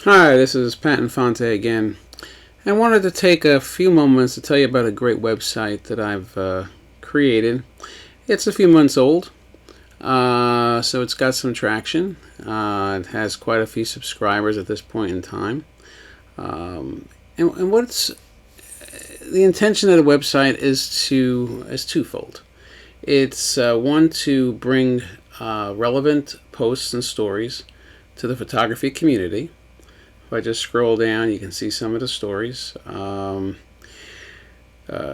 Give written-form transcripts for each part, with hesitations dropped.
Hi, this is Pat Infante again. I wanted to take a few moments to tell you about a great website that I've created. It's a few months old, so it's got some traction. It has quite a few subscribers at this point in time. And what's the intention of the website is twofold. It's one, to bring relevant posts and stories to the photography community. If I just scroll down, you can see some of the stories.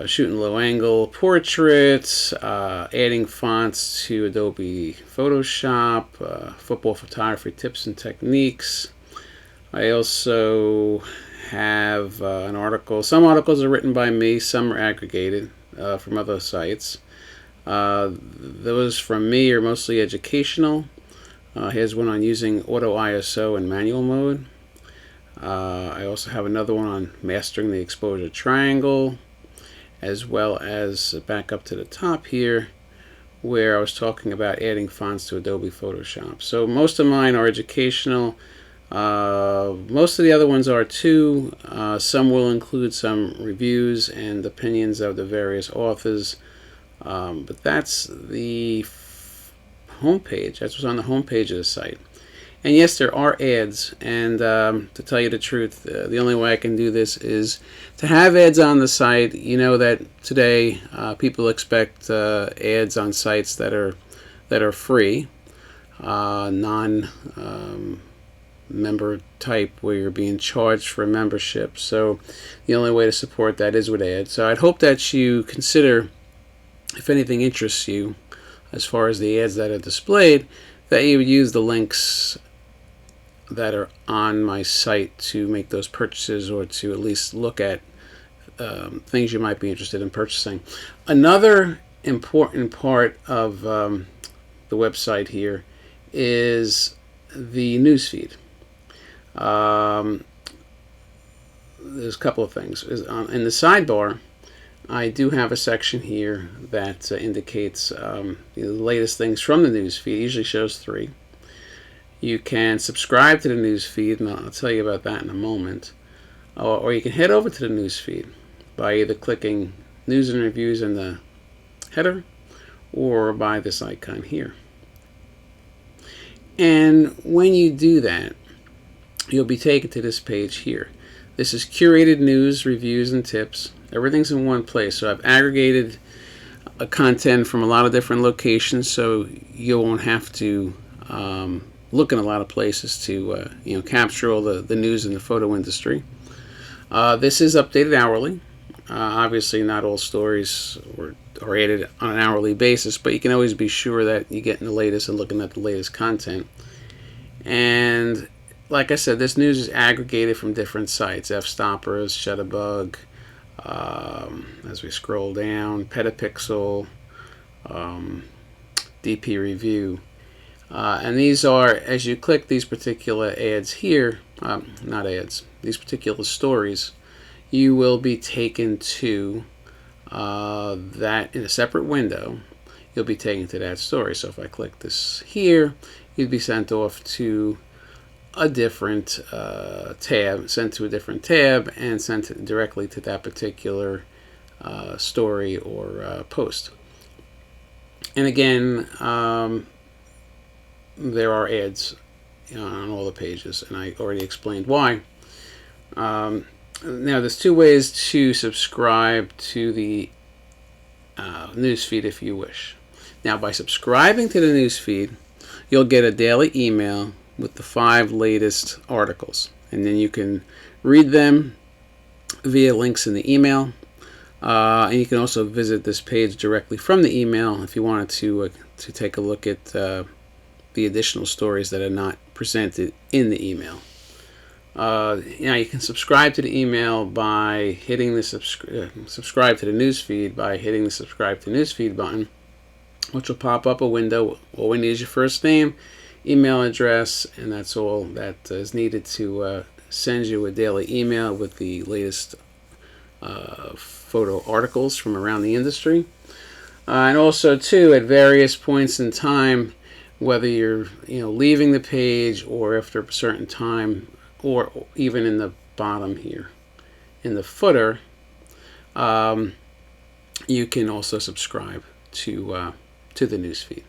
Shooting low angle portraits, adding fonts to Adobe Photoshop, football photography tips and techniques. I also have an article. Some articles are written by me, some are aggregated from other sites. Those from me are mostly educational. Here's one on using auto ISO in manual mode. I also have another one on mastering the exposure triangle, as well as back up to the top here where I was talking about adding fonts to Adobe Photoshop. So most of mine are educational. Most of the other ones are too. Some will include some reviews and opinions of the various authors. But that's the homepage. That's what's on the homepage of the site. And yes, there are ads, and to tell you the truth, the only way I can do this is to have ads on the site. You know that today people expect ads on sites that are free, non-member type, where you're being charged for a membership. So the only way to support that is with ads. So I'd hope that you consider, if anything interests you, as far as the ads that are displayed, that you would use the links that are on my site to make those purchases, or to at least look at things you might be interested in purchasing. Another important part of the website here is the newsfeed. There's a couple of things. In the sidebar, I do have a section here that indicates the latest things from the newsfeed. It usually shows 3. You can subscribe to the newsfeed, and I'll tell you about that in a moment. Or you can head over to the newsfeed by either clicking News and Reviews in the header, or by this icon here. And when you do that, you'll be taken to this page here. This is curated news, reviews, and tips. Everything's in one place. So I've aggregated content from a lot of different locations, so you won't have to look in a lot of places to capture all the news in the photo industry. This is updated hourly. Obviously, not all stories are added on an hourly basis, but you can always be sure that you're getting the latest and looking at the latest content. And like I said, this news is aggregated from different sites: F-Stoppers, Shutterbug, as we scroll down, Petapixel, DP Review. And these are, as you click these particular ads here, not ads, these particular stories, you will be taken to that in a separate window. You'll be taken to that story. So if I click this here, you'd be sent off to a different tab, sent to a different tab, and sent directly to that particular story or post. And again, there are ads on all the pages, and I already explained why. Now, there's 2 ways to subscribe to the newsfeed if you wish. Now, by subscribing to the newsfeed, you'll get a daily email with the 5 latest articles, and then you can read them via links in the email, and you can also visit this page directly from the email if you wanted to take a look at the additional stories that are not presented in the email. You can subscribe to the email by hitting the subscribe to the newsfeed by hitting the subscribe to newsfeed button, which will pop up a window. All we need is your first name, email address, and that's all that is needed to send you a daily email with the latest photo articles from around the industry. And also, too, at various points in time, whether you're leaving the page or after a certain time or even in the bottom here, in the footer, you can also subscribe to the newsfeed.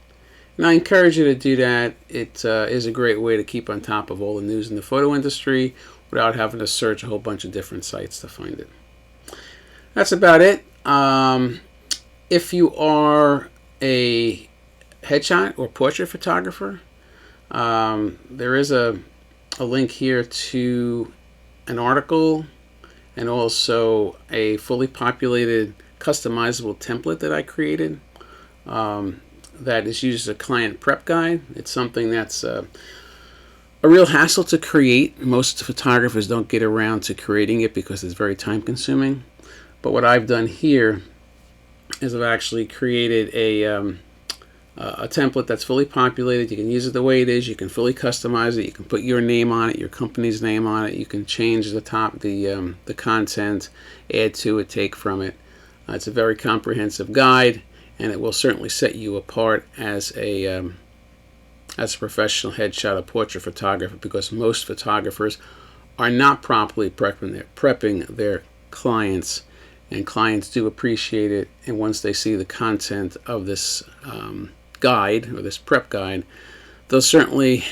And I encourage you to do that. It is a great way to keep on top of all the news in the photo industry without having to search a whole bunch of different sites to find it. That's about it. If you are a headshot or portrait photographer, there is a link here to an article and also a fully populated customizable template that I created that is used as a client prep guide. It's something that's a real hassle to create. Most photographers don't get around to creating it because it's very time consuming. But what I've done here is I've actually created a template that's fully populated. You can use it the way it is. You can fully customize it. You can put your name on it, your company's name on it. You can change the content, add to it, take from it. It's a very comprehensive guide, and it will certainly set you apart as a professional headshot or portrait photographer, because most photographers are not properly prepping their clients, and clients do appreciate it. And once they see the content of this guide or this prep guide, they'll certainly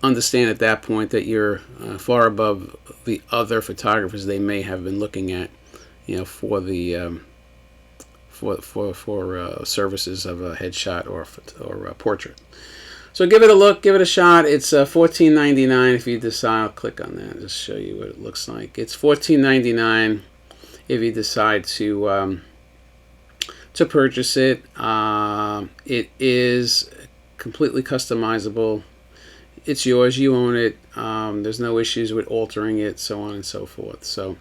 understand at that point that you're far above the other photographers they may have been looking at, for the for services of a headshot or a portrait. So give it a look, give it a shot. It's $14.99 if you decide. I'll click on that and just show you what it looks like. It's $14.99 if you decide to purchase it. It is completely customizable. It's yours. You own it. There's no issues with altering it, so on and so forth. So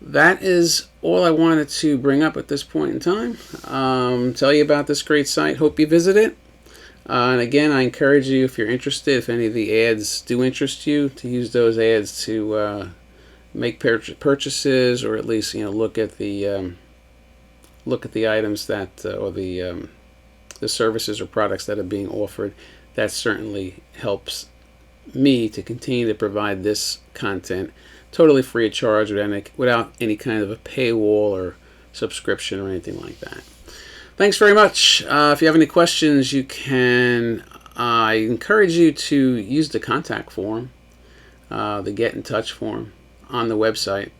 that is all I wanted to bring up at this point in time. Tell you about this great site. Hope you visit it. And again, I encourage you, if you're interested, if any of the ads do interest you, to use those ads to make purchases, or at least look at the items that or the services or products that are being offered. That certainly helps me to continue to provide this content totally free of charge, without any kind of a paywall or subscription or anything like that. Thanks very much. If you have any questions, you can. I encourage you to use the contact form, the get in touch form on the website.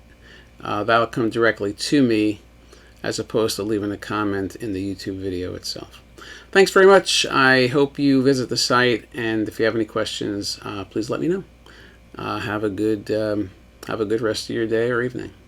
That'll come directly to me, as opposed to leaving a comment in the YouTube video itself. Thanks very much. I hope you visit the site, and if you have any questions, please let me know. Have a good rest of your day or evening.